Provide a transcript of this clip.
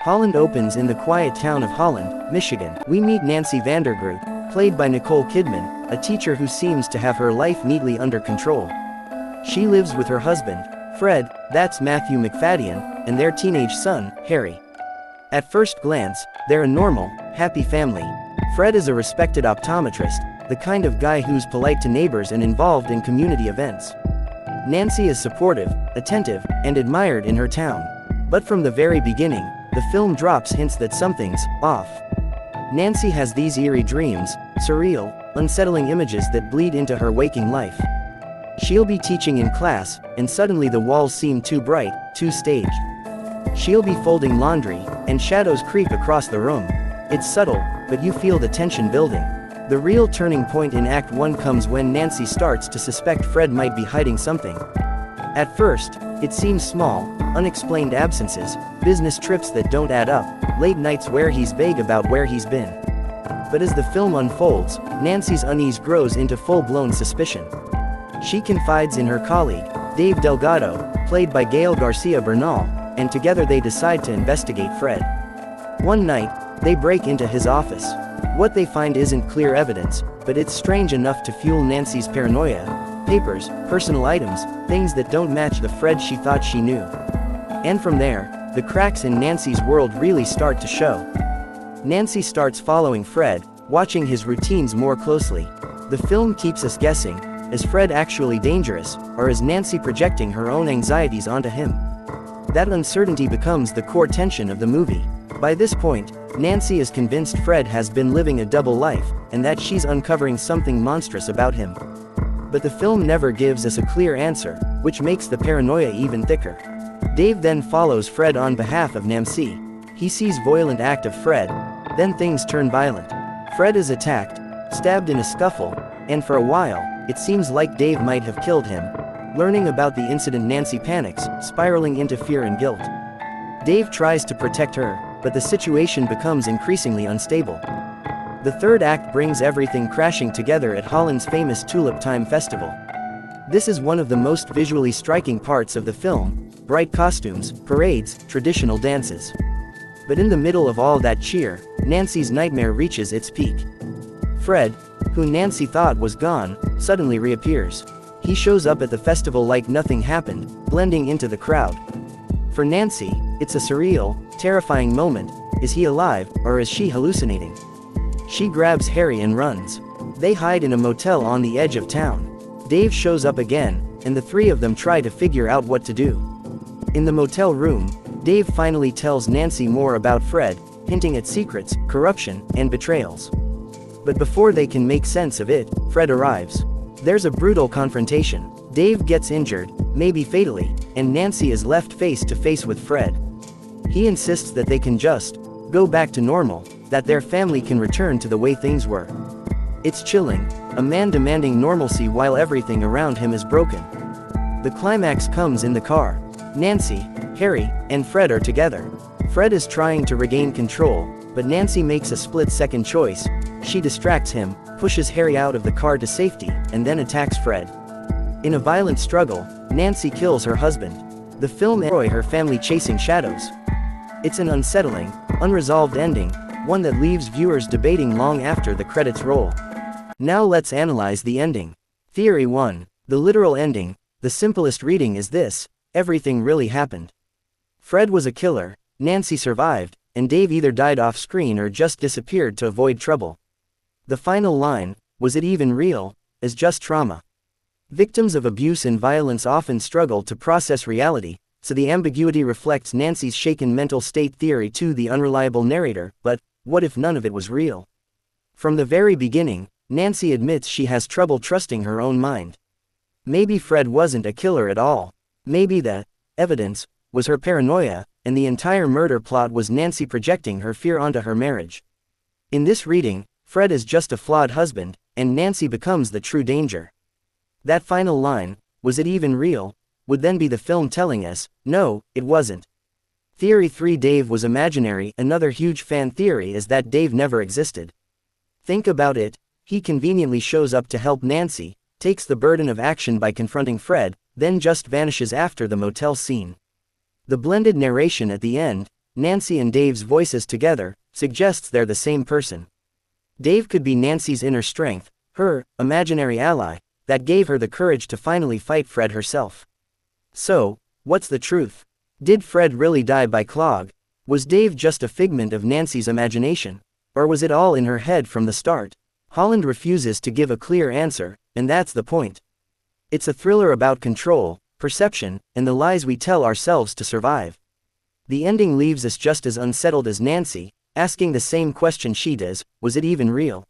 Holland opens in the quiet town of Holland, Michigan. We meet Nancy Vandergroot, played by Nicole Kidman, a teacher who seems to have her life neatly under control. She lives with her husband, Fred, that's Matthew McFadden, and their teenage son, Harry. At first glance, they're a normal, happy family. Fred is a respected optometrist, the kind of guy who's polite to neighbors and involved in community events. Nancy is supportive, attentive, and admired in her town. But from the very beginning, the film drops hints that something's off. Nancy has these eerie dreams, surreal, unsettling images that bleed into her waking life. She'll be teaching in class, and suddenly the walls seem too bright, too staged. She'll be folding laundry, and shadows creep across the room. It's subtle, but you feel the tension building. The real turning point in Act 1 comes when Nancy starts to suspect Fred might be hiding something. At first, it seems small, unexplained absences, business trips that don't add up, late nights where he's vague about where he's been. But as the film unfolds, Nancy's unease grows into full-blown suspicion. She confides in her colleague, Dave Delgado, played by Gael Garcia Bernal, and together they decide to investigate Fred. One night, they break into his office. What they find isn't clear evidence, but it's strange enough to fuel Nancy's paranoia. Papers, personal items, things that don't match the Fred she thought she knew. And from there, the cracks in Nancy's world really start to show. Nancy starts following Fred, watching his routines more closely. The film keeps us guessing, is Fred actually dangerous, or is Nancy projecting her own anxieties onto him? That uncertainty becomes the core tension of the movie. By this point, Nancy is convinced Fred has been living a double life, and that she's uncovering something monstrous about him. But the film never gives us a clear answer, which makes the paranoia even thicker. Dave then follows Fred on behalf of Nancy. He sees violent act of Fred, then things turn violent. Fred is attacked, stabbed in a scuffle, and for a while, it seems like Dave might have killed him. Learning about the incident, Nancy panics, spiraling into fear and guilt. Dave tries to protect her, but the situation becomes increasingly unstable. The third act brings everything crashing together at Holland's famous Tulip Time Festival. This is one of the most visually striking parts of the film: bright costumes, parades, traditional dances. But in the middle of all that cheer, Nancy's nightmare reaches its peak. Fred, who Nancy thought was gone, suddenly reappears. He shows up at the festival like nothing happened, blending into the crowd. For Nancy, it's a surreal, terrifying moment. Is he alive, or is she hallucinating? She grabs Harry and runs. They hide in a motel on the edge of town. Dave shows up again, and the three of them try to figure out what to do. In the motel room, Dave finally tells Nancy more about Fred, hinting at secrets, corruption, and betrayals. But before they can make sense of it, Fred arrives. There's a brutal confrontation. Dave gets injured, maybe fatally, and Nancy is left face to face with Fred. He insists that they can just go back to normal, that their family can return to the way things were. It's chilling, a man demanding normalcy while everything around him is broken. The climax comes in the car. Nancy, Harry, and Fred are together. Fred is trying to regain control, but Nancy makes a split-second choice. She distracts him, pushes Harry out of the car to safety, and then attacks Fred. In a violent struggle, Nancy kills her husband. The film ends with her family chasing shadows. It's an unsettling, unresolved ending, one that leaves viewers debating long after the credits roll. Now let's analyze the ending. Theory 1. The literal ending. The simplest reading is this: everything really happened. Fred was a killer, Nancy survived, and Dave either died off screen or just disappeared to avoid trouble. The final line, was it even real, is just trauma. Victims of abuse and violence often struggle to process reality, so the ambiguity reflects Nancy's shaken mental state. Theory 2. The unreliable narrator. But what if none of it was real? From the very beginning, Nancy admits she has trouble trusting her own mind. Maybe Fred wasn't a killer at all. Maybe the evidence was her paranoia, and the entire murder plot was Nancy projecting her fear onto her marriage. In this reading, Fred is just a flawed husband, and Nancy becomes the true danger. That final line, was it even real, would then be the film telling us, no, it wasn't. Theory 3. Dave was imaginary. Another huge fan theory is that Dave never existed. Think about it, he conveniently shows up to help Nancy, takes the burden of action by confronting Fred, then just vanishes after the motel scene. The blended narration at the end, Nancy and Dave's voices together, suggests they're the same person. Dave could be Nancy's inner strength, her imaginary ally, that gave her the courage to finally fight Fred herself. So, what's the truth? Did Fred really die by clog? Was Dave just a figment of Nancy's imagination? Or was it all in her head from the start? Holland refuses to give a clear answer, and that's the point. It's a thriller about control, perception, and the lies we tell ourselves to survive. The ending leaves us just as unsettled as Nancy, asking the same question she does: was it even real?